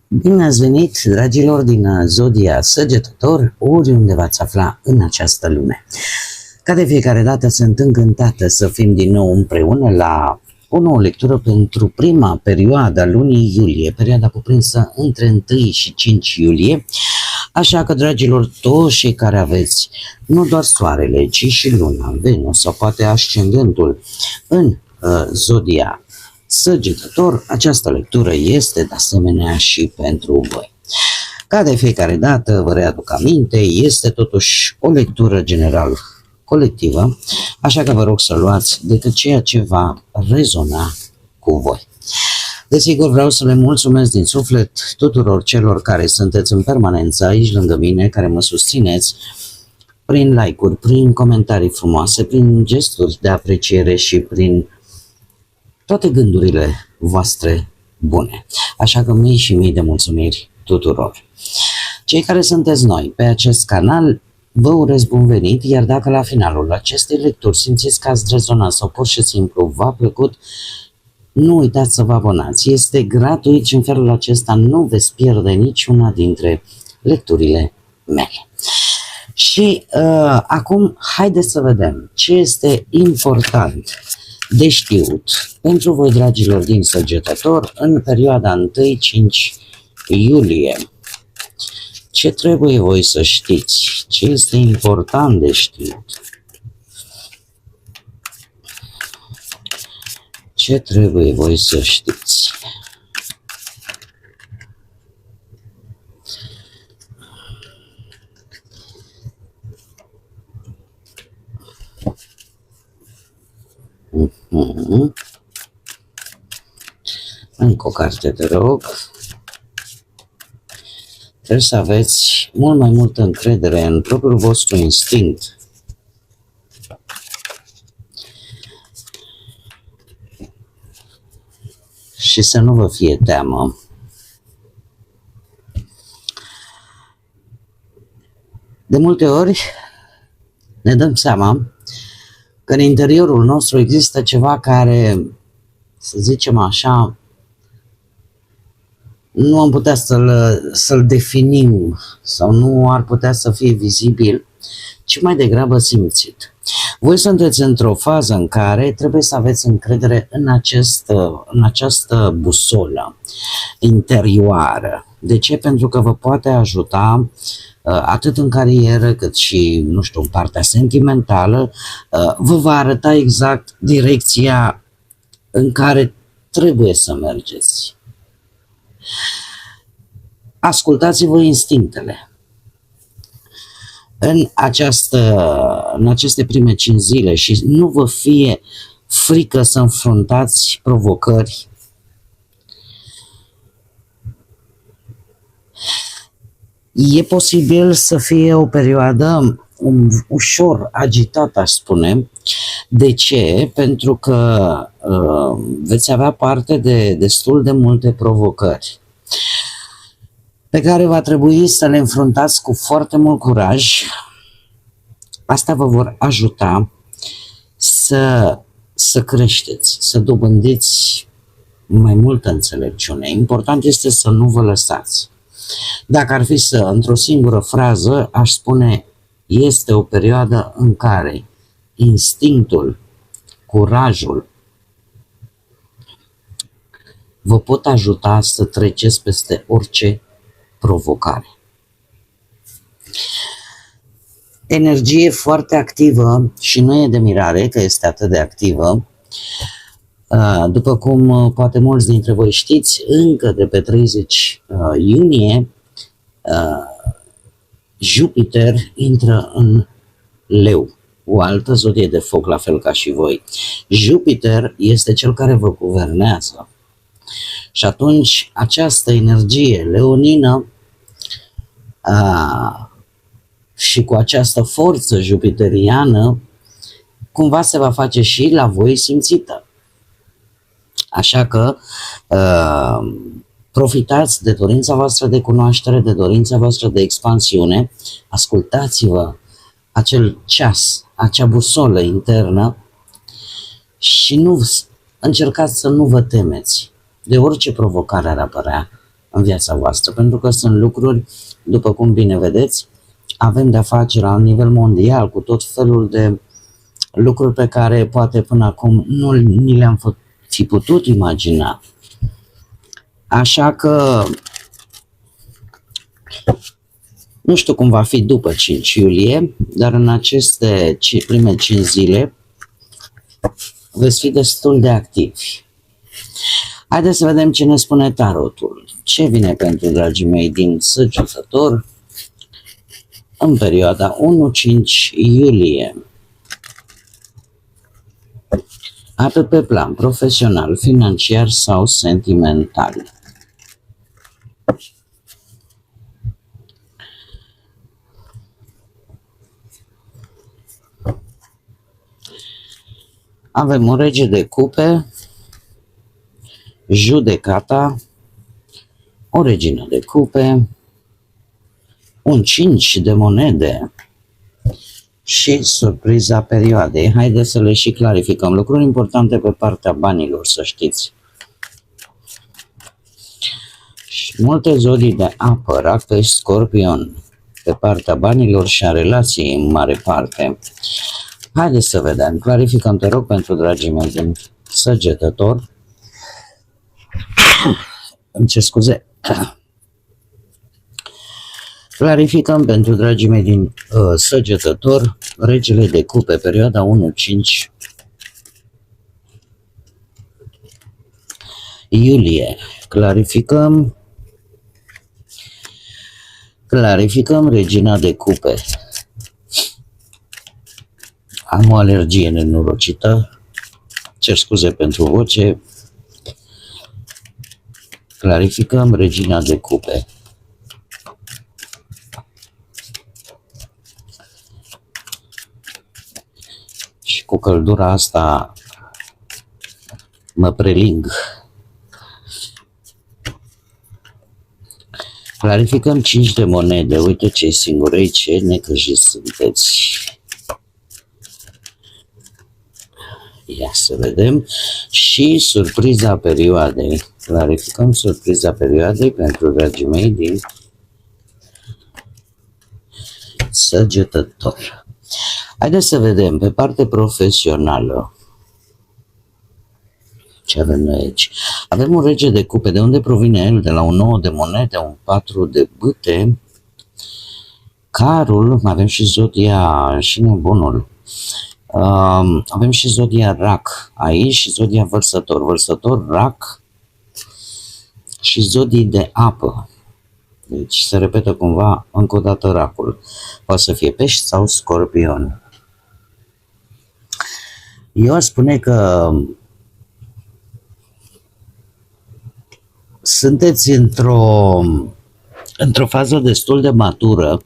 Bine ați venit, dragilor din Zodia Săgetător, oriunde v-ați afla în această lume. Ca de fiecare dată sunt încântată să fim din nou împreună la o nouă lectură pentru prima perioadă a lunii iulie, perioada cuprinsă între 1 și 5 iulie. Așa că, dragilor, toți cei care aveți nu doar soarele, ci și luna, Venus sau poate ascendentul în Zodia Săgetător, această lectură este de asemenea și pentru voi. Ca de fiecare dată, vă readuc aminte, este totuși o lectură general colectivă, așa că vă rog să luați decât ceea ce va rezona cu voi. Desigur, vreau să le mulțumesc din suflet tuturor celor care sunteți în permanență aici lângă mine, care mă susțineți prin like-uri, prin comentarii frumoase, prin gesturi de apreciere și prin toate gândurile voastre bune. Așa că mii și mii de mulțumiri tuturor. Cei care sunteți noi pe acest canal, vă urez bun venit, iar dacă la finalul acestei lecturi simțiți că ați rezonat sau pur și simplu v-a plăcut, nu uitați să vă abonați. Este gratuit și în felul acesta nu veți pierde niciuna dintre lecturile mele. Și acum haideți să vedem ce este important de știut pentru voi, dragilor din Săgetător, în perioada 1-5 iulie. Ce trebuie voi să știți? Ce este important de știut? Ce trebuie voi să știți? Încă o carte, te rog. Trebuie să aveți mult mai multă încredere în propriul vostru instinct. Și să nu vă fie teamă. De multe ori ne dăm seama că în interiorul nostru există ceva care, să zicem așa, nu am putea să-l definim sau nu ar putea să fie vizibil, ci mai degrabă simțit. Voi sunteți într-o fază în care trebuie să aveți încredere în această busolă interioară. De ce? Pentru că vă poate ajuta atât în carieră cât și, nu știu, în partea sentimentală, vă va arăta exact direcția în care trebuie să mergeți. Ascultați-vă instinctele. În aceste prime 5 zile și nu vă fie frică să înfruntați provocări. E posibil să fie o perioadă ușor agitată, aș spune. De ce? Pentru că veți avea parte de destul de multe provocări pe care va trebui să le înfruntați cu foarte mult curaj. Asta vă vor ajuta să creșteți, să dobândiți mai multă înțelepciune. Important este să nu vă lăsați. Dacă ar fi într-o singură frază, aș spune, este o perioadă în care instinctul, curajul vă pot ajuta să treceți peste orice provocare. Energie foarte activă și nu e de mirare că este atât de activă. După cum poate mulți dintre voi știți, încă de pe 30 iunie Jupiter intră în Leu, o altă zodie de foc, la fel ca și voi. Jupiter este cel care vă guvernează. Și atunci această energie leonină și cu această forță jupiteriană cumva se va face și la voi simțită. Așa că profitați de dorința voastră de cunoaștere, de dorința voastră de expansiune, ascultați-vă acel ceas, acea busolă internă și nu încercați să nu vă temeți de orice provocare ar apărea în viața voastră, pentru că sunt lucruri, după cum bine vedeți, avem de-a face la nivel mondial cu tot felul de lucruri pe care poate până acum nu ni le-am fi putut imagina. Așa că nu știu cum va fi după 5 iulie, dar în aceste prime 5 zile veți fi destul de activi. Haideți să vedem ce ne spune tarotul. Ce vine pentru dragii mei din Săgetător în perioada 1-5 iulie. Atât pe plan profesional, financiar sau sentimental. Avem o rege de cupe, judecata, o regină de cupe, un 5 de monede și surpriza perioadei. Haideți să le și clarificăm. Lucruri importante pe partea banilor, să știți. Și multe zodii de apă, Rac, Pești, Scorpion, pe partea banilor și a relației în mare parte. Haideți să vedem. Clarificăm, te rog, pentru dragii mei din Săgetător. Îmi cer scuze. Clarificăm pentru dragii mei din Săgetător, regele de cupe, perioada 1-5 iulie. Clarificăm regina de cupe. Am o alergie nenorocită, cer scuze pentru voce. Clarificăm regina de cupe. Și cu căldura asta mă preling. Clarificăm 5 de monede. Uite ce singurei, ce necăjiți sunteți. Ia să vedem. Și surpriza perioadei. Clarificăm surpriza perioadei pentru dragii mei din Săgetător. Haideți să vedem pe parte profesională. Ce avem noi aici? Avem un rege de cupe. De unde provine el? De la un 9 de monede, un 4 de bâte, carul, avem și zodia și nebunul. Avem și zodia Rac aici și zodia Vărsător. Vărsător, Rac și zodii de apă. Deci se repetă cumva încă o dată Racul. Poate să fie Pești sau Scorpion. Eu aș spune că sunteți într-o fază destul de matură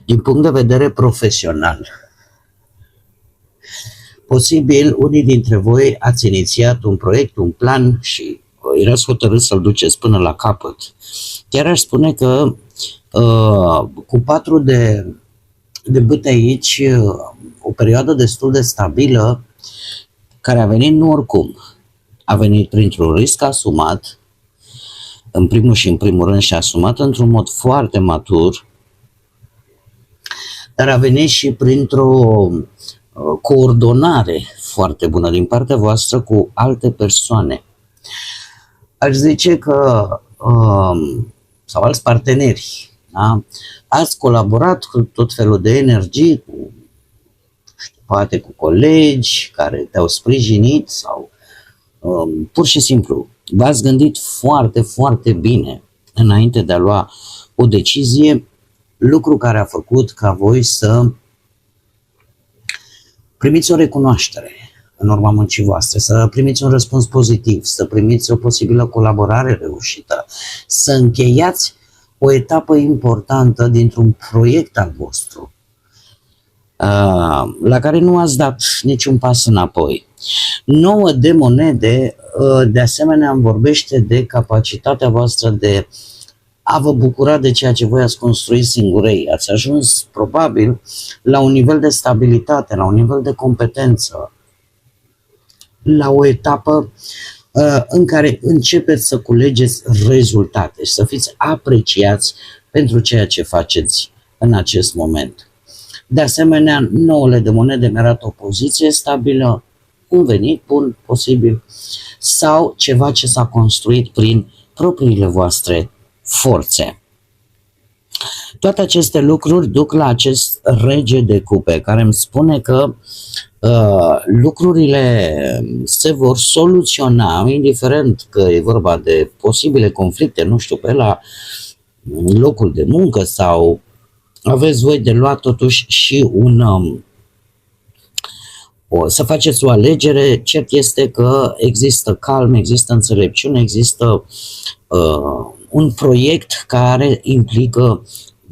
din punct de vedere profesional. Posibil, unii dintre voi ați inițiat un proiect, un plan și erați hotărâți să-l duceți până la capăt. Chiar aș spune că cu 4 de bâte aici, o perioadă destul de stabilă, care a venit nu oricum. A venit printr-un risc asumat, în primul și în primul rând și asumat într-un mod foarte matur, dar a venit și printr-o coordonare foarte bună din partea voastră cu alte persoane. Aș zice că, sau alți parteneri, da? Ați colaborat cu tot felul de energii, poate cu colegi care te-au sprijinit sau pur și simplu v-ați gândit foarte, foarte bine înainte de a lua o decizie, lucru care a făcut ca voi să primiți o recunoaștere în urma muncii voastre, să primiți un răspuns pozitiv, să primiți o posibilă colaborare reușită, să încheiați o etapă importantă dintr-un proiect al vostru, la care nu ați dat niciun pas înapoi. 9 de monede, de asemenea, îmi vorbește de capacitatea voastră de a vă bucura de ceea ce voi ați construit singurei. Ați ajuns, probabil, la un nivel de stabilitate, la un nivel de competență, la o etapă în care începeți să culegeți rezultate și să fiți apreciați pentru ceea ce faceți în acest moment. De asemenea, nouăle de monede mi-arată o poziție stabilă, un venit bun posibil sau ceva ce s-a construit prin propriile voastre forțe. Toate aceste lucruri duc la acest rege de cupe care îmi spune că lucrurile se vor soluționa, indiferent că e vorba de posibile conflicte, nu știu, pe la locul de muncă sau aveți voi de luat totuși și să faceți o alegere. Cert este că există calm, există înțelepciune, există un proiect care implică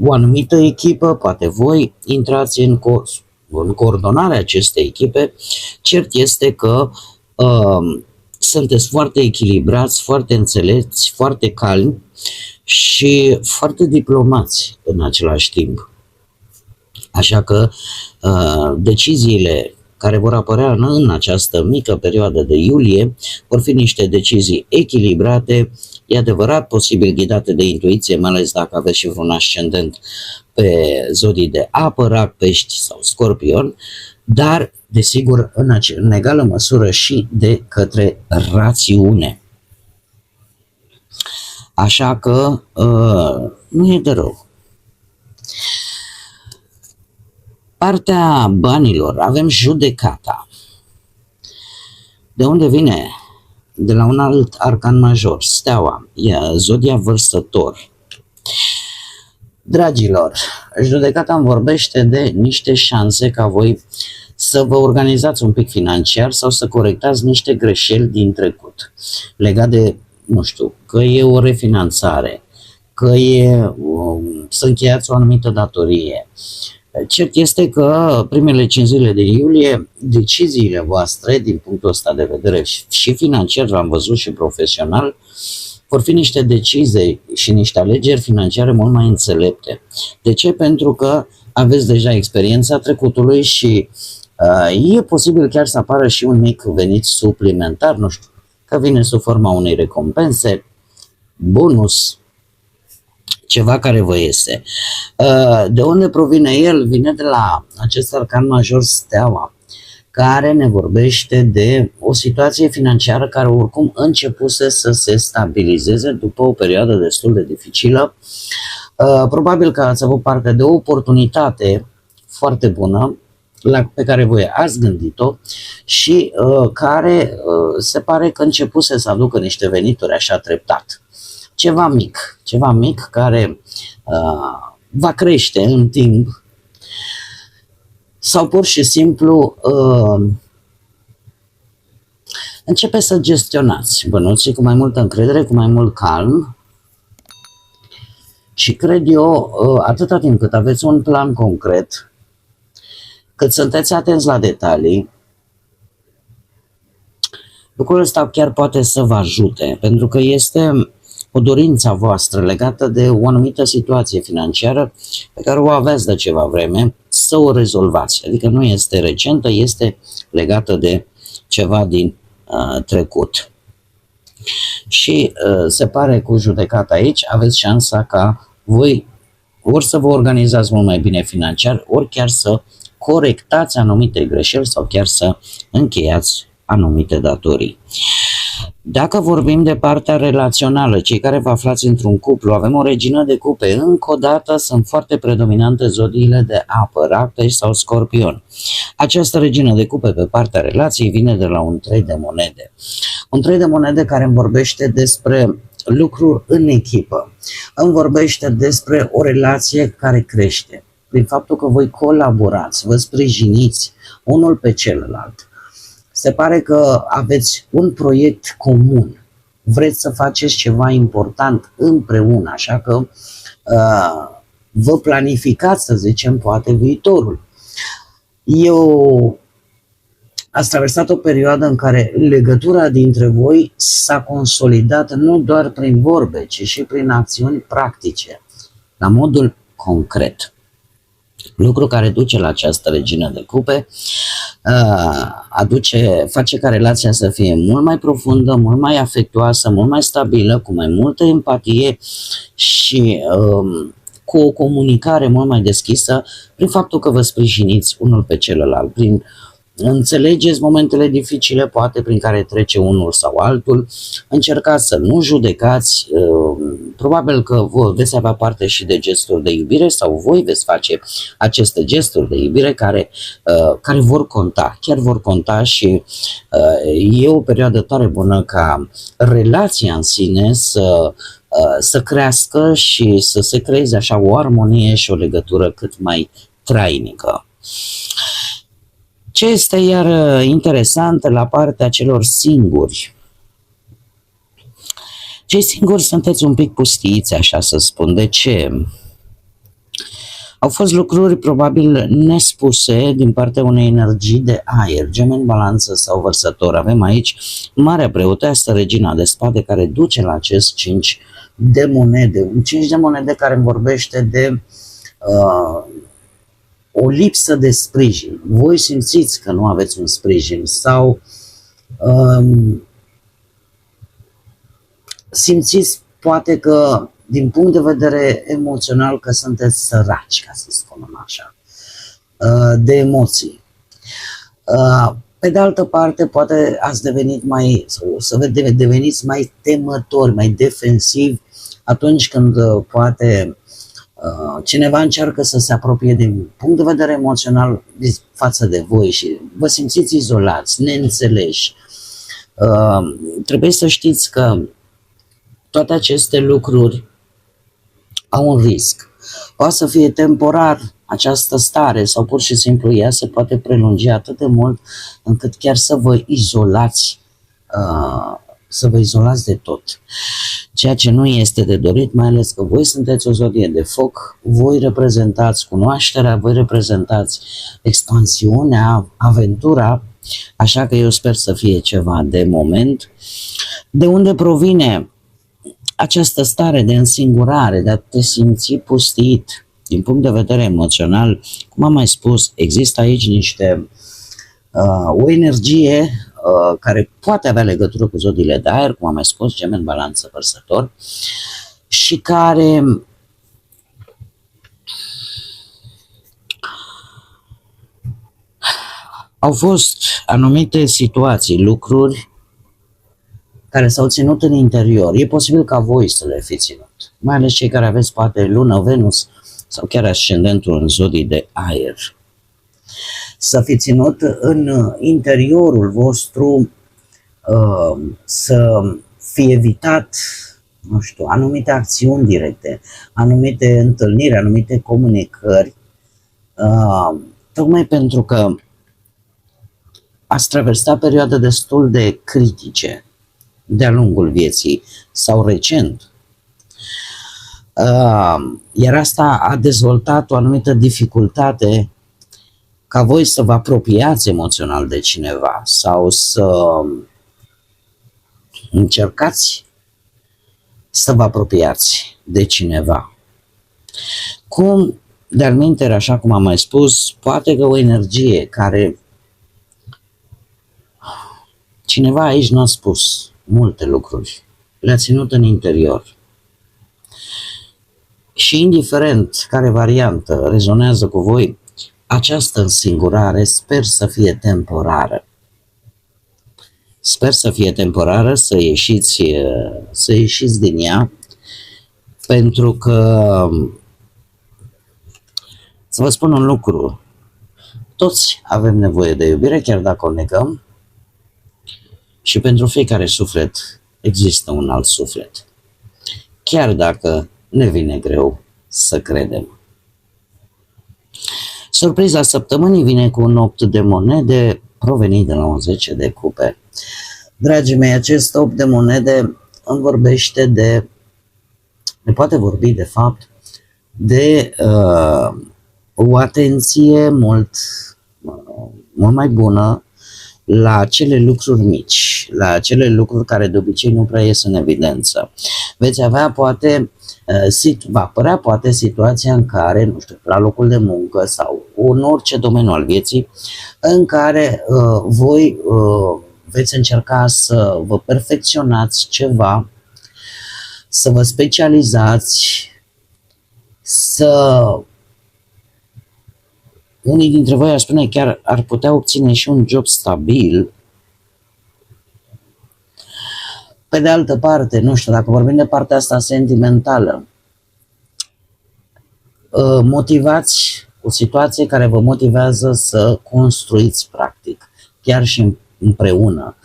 o anumită echipă, poate voi intrați în coordonarea acestei echipe. Cert este că sunteți foarte echilibrați, foarte înțelepți, foarte calmi și foarte diplomați în același timp. Așa că deciziile care vor apărea în această mică perioadă de iulie vor fi niște decizii echilibrate, e adevărat, posibil ghidate de intuiție, mai ales dacă aveți și vreun ascendent pe zodii de apă, rac, pești sau scorpion, dar, desigur, în egală măsură și de către rațiune. Așa că nu e de rău. Partea banilor, avem judecata. De unde vine? De la un alt arcan major, steaua, zodia vărsător. Dragilor, judecata îmi vorbește de niște șanse ca voi să vă organizați un pic financiar sau să corectați niște greșeli din trecut. Legat de, nu știu, că e o refinanțare, că e să încheiați o anumită datorie. Cert este că primele 5 zile de iulie, deciziile voastre, din punctul ăsta de vedere și financiar, am văzut și profesional, vor fi niște decizii și niște alegeri financiare mult mai înțelepte. De ce? Pentru că aveți deja experiența trecutului și e posibil chiar să apară și un mic venit suplimentar, nu știu, că vine sub forma unei recompense, bonus, ceva care vă iese. De unde provine el? Vine de la acest arcan major, steaua, care ne vorbește de o situație financiară care oricum începuse să se stabilizeze după o perioadă destul de dificilă. Probabil că ați avut parte de o oportunitate foarte bună pe care voi ați gândit-o și care se pare că începuse să aducă niște venituri așa treptat. Ceva mic care va crește în timp sau pur și simplu începe să gestionați bănuții cu mai multă încredere, cu mai mult calm și cred eu, atâta timp cât aveți un plan concret, cât sunteți atenți la detalii, lucrul ăsta chiar poate să vă ajute, pentru că este o dorință voastră legată de o anumită situație financiară pe care o aveți de ceva vreme, să o rezolvați. Adică nu este recentă, este legată de ceva din trecut. Și se pare cu judecata aici aveți șansa ca voi ori să vă organizați mult mai bine financiar, ori chiar să corectați anumite greșeli sau chiar să încheiați anumite datorii. Dacă vorbim de partea relațională, cei care vă aflați într-un cuplu, avem o regină de cupe. Încă o dată sunt foarte predominante zodiile de apă, rac, pești sau scorpion. Această regină de cupe pe partea relației vine de la un 3 de monede. Un 3 de monede care îmi vorbește despre lucruri în echipă. Îmi vorbește despre o relație care crește. Prin faptul că voi colaborați, vă sprijiniți unul pe celălalt. Se pare că aveți un proiect comun, vreți să faceți ceva important împreună, așa că vă planificați, să zicem, poate viitorul. Ați traversat o perioadă în care legătura dintre voi s-a consolidat nu doar prin vorbe, ci și prin acțiuni practice, la modul concret. lucru care duce la această regină de cupe, face ca relația să fie mult mai profundă, mult mai afectuoasă, mult mai stabilă, cu mai multă empatie și cu o comunicare mult mai deschisă prin faptul că vă sprijiniți unul pe celălalt, prin înțelegeți momentele dificile, poate prin care trece unul sau altul, încercați să nu judecați, probabil că voi veți avea parte și de gesturi de iubire sau voi veți face aceste gesturi de iubire care vor conta, chiar vor conta și e o perioadă tare bună ca relația în sine să crească și să se creeze așa o armonie și o legătură cât mai trainică. Ce este iar interesant la partea celor singuri? Cei singuri sunteți un pic pustiți, așa să spun. De ce? Au fost lucruri probabil nespuse din partea unei energii de aer, Gemeni, Balanță sau Vărsător. Avem aici Marea Preoteasă, Regina de Spade, care duce la acest 5 de monede. Un 5 de monede care îmi vorbește de o lipsă de sprijin. Voi simțiți că nu aveți un sprijin sau simțiți poate că din punct de vedere emoțional că sunteți săraci, ca să spunem așa, de emoții. Pe de altă parte, poate ați devenit deveniți mai temători, mai defensivi atunci când poate cineva încearcă să se apropie din punct de vedere emoțional față de voi și vă simțiți izolați, neînțeleși. Trebuie să știți că toate aceste lucruri au un risc. Poate să fie temporar această stare sau pur și simplu ea se poate prelungi atât de mult încât chiar să vă izolați de tot. Ceea ce nu este de dorit, mai ales că voi sunteți o zodie de foc, voi reprezentați cunoașterea, voi reprezentați expansiunea, aventura, așa că eu sper să fie ceva de moment. De unde provine această stare de însingurare, de a te simți pustit din punct de vedere emoțional? Cum am mai spus, există aici o energie care poate avea legătură cu zodiile de aer, cum am mai spus, Gemeni, Balanță, Vărsător, și care au fost anumite situații, lucruri care s-au ținut în interior. E posibil ca voi să le fi ținut, mai ales cei care aveți poate lună, Venus sau chiar ascendentul în zodii de aer. Să fi ținut în interiorul vostru, să fi evitat, nu știu, anumite acțiuni directe, anumite întâlniri, anumite comunicări, tocmai pentru că ați traversat perioade destul de critice de-a lungul vieții sau recent. Iar asta a dezvoltat o anumită dificultate ca voi să vă apropiați emoțional de cineva sau să încercați să vă apropiați de cineva. Cum, de-al minteri, așa cum am mai spus, poate că o energie care cineva aici nu a spus multe lucruri, le-a ținut în interior. Și indiferent care variantă rezonează cu voi, această însingurare sper să fie temporară. Sper să fie temporară, să ieșiți din ea, pentru că, să vă spun un lucru, toți avem nevoie de iubire, chiar dacă o negăm, și pentru fiecare suflet există un alt suflet, chiar dacă ne vine greu să credem. Surpriza săptămânii vine cu un 8 de monede provenit de la un 10 de cupe. Dragii mei, acest 8 de monede îmi vorbește ne poate vorbi de fapt de o atenție mult mai bună la acele lucruri mici, la acele lucruri care de obicei nu prea ies în evidență. Veți avea poate va apărea poate situația în care, nu știu, la locul de muncă sau în orice domeniu al vieții, în care voi veți încerca să vă perfecționați ceva, să vă specializați, unii dintre voi, aș spune, chiar ar putea obține și un job stabil. Pe de altă parte, nu știu, dacă vorbim de partea asta sentimentală, motivați o situație care vă motivează să construiți practic, chiar și împreună,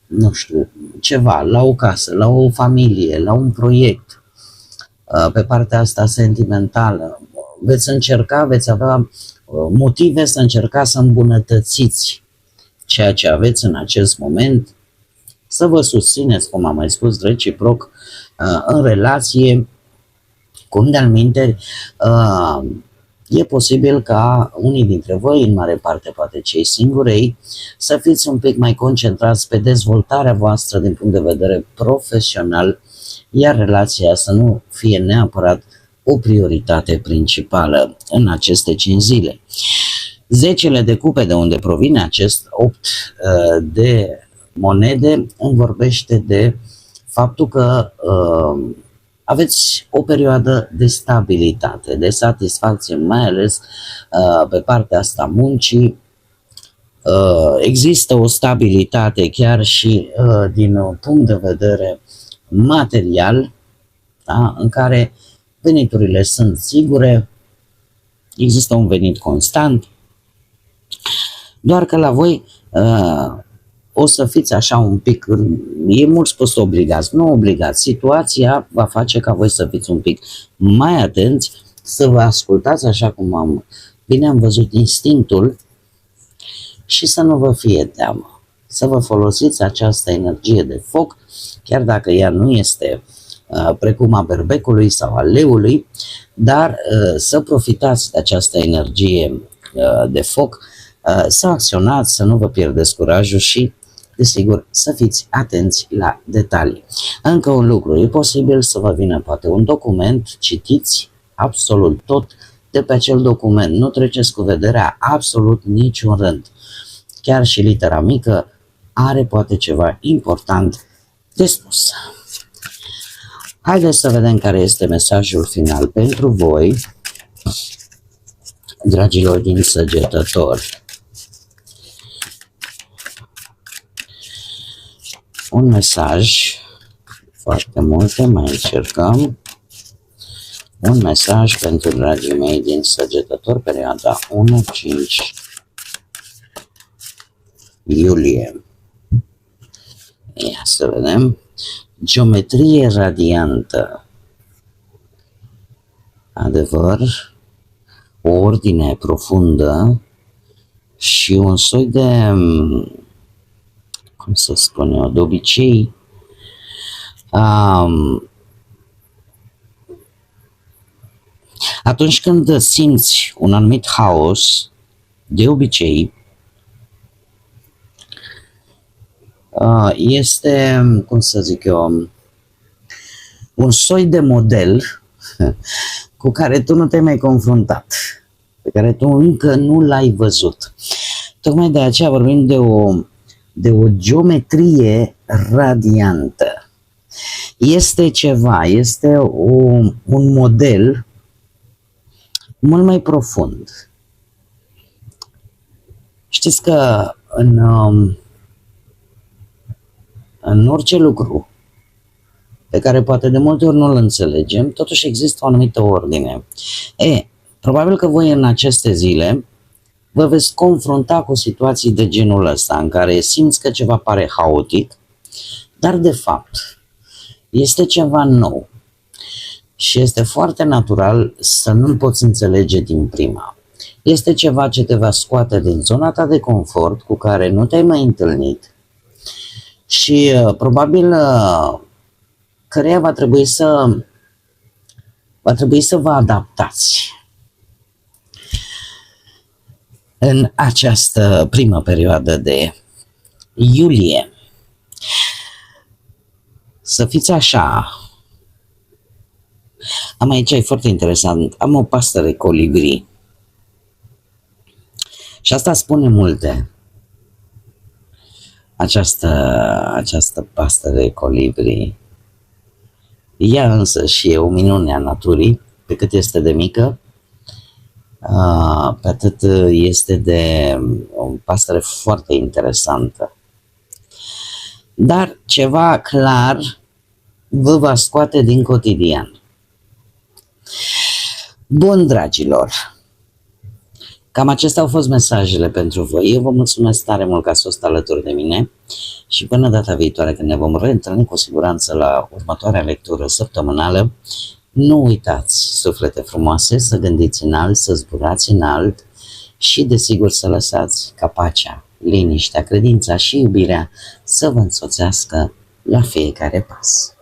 nu știu, ceva, la o casă, la o familie, la un proiect, pe partea asta sentimentală. Veți încerca, veți avea motive să încercați să îmbunătățiți ceea ce aveți în acest moment, să vă susțineți, cum am mai spus, reciproc în relație, cum de-al minteri, e posibil ca unii dintre voi, în mare parte poate cei singurei, să fiți un pic mai concentrați pe dezvoltarea voastră din punct de vedere profesional, iar relația să nu fie neapărat o prioritate principală în aceste 5 zile. 10 de cupe, de unde provine acest 8 de monede, îmi vorbește de faptul că aveți o perioadă de stabilitate, de satisfacție, mai ales pe partea asta muncii. Există o stabilitate chiar și din punct de vedere material, da? În care veniturile sunt sigure, există un venit constant, doar că la voi o să fiți așa un pic, e mult spus obligați, nu obligați, situația va face ca voi să fiți un pic mai atenți, să vă ascultați așa cum bine am văzut instinctul și să nu vă fie teamă, să vă folosiți această energie de foc, chiar dacă ea nu este precum a berbecului sau a leului, dar să profitați de această energie de foc, să acționați, să nu vă pierdeți curajul și, desigur, să fiți atenți la detalii. Încă un lucru, e posibil să vă vină poate un document, citiți absolut tot de pe acel document, nu treceți cu vederea absolut niciun rând. Chiar și litera mică are poate ceva important de spus. Haideți să vedem care este mesajul final pentru voi, dragilor din Săgetători. Un mesaj, foarte multe, mai încercăm. Un mesaj pentru dragii mei din Săgetători, perioada 1-5 iulie. Ia să vedem. Geometrie radiantă. Adevăr, o ordine profundă și un soi de, cum să spun eu, de obicei, atunci când simți un anumit haos, de obicei, este, cum să zic eu, un soi de model cu care tu nu te-ai mai confruntat, pe care tu încă nu l-ai văzut. Tocmai de aceea vorbim de o geometrie radiantă. Este ceva, este un model mult mai profund. Știți că în orice lucru pe care poate de multe ori nu-l înțelegem, totuși există o anumită ordine. Probabil că voi în aceste zile vă veți confrunta cu situații de genul ăsta, în care simți că ceva pare haotic, dar de fapt este ceva nou și este foarte natural să nu-l poți înțelege din prima. Este ceva ce te va scoate din zona ta de confort cu care nu te-ai mai întâlnit și probabil căreia va trebui să vă adaptați în această primă perioadă de iulie. Să fiți așa, Am aici, e foarte interesant, am o pasăre colibri și asta spune multe. Această pasăre colibri, ea însă și e o minune a naturii, pe cât este de mică, pe atât este de o pasăre foarte interesantă. Dar ceva clar vă va scoate din cotidian. Bun, dragilor, cam acestea au fost mesajele pentru voi. Eu vă mulțumesc tare mult că ați fost alături de mine și până data viitoare când ne vom reîntâlni cu siguranță la următoarea lectură săptămânală, nu uitați, suflete frumoase, să gândiți înalt, să zburați înalt și desigur să lăsați ca pacea, liniștea, credința și iubirea să vă însoțească la fiecare pas.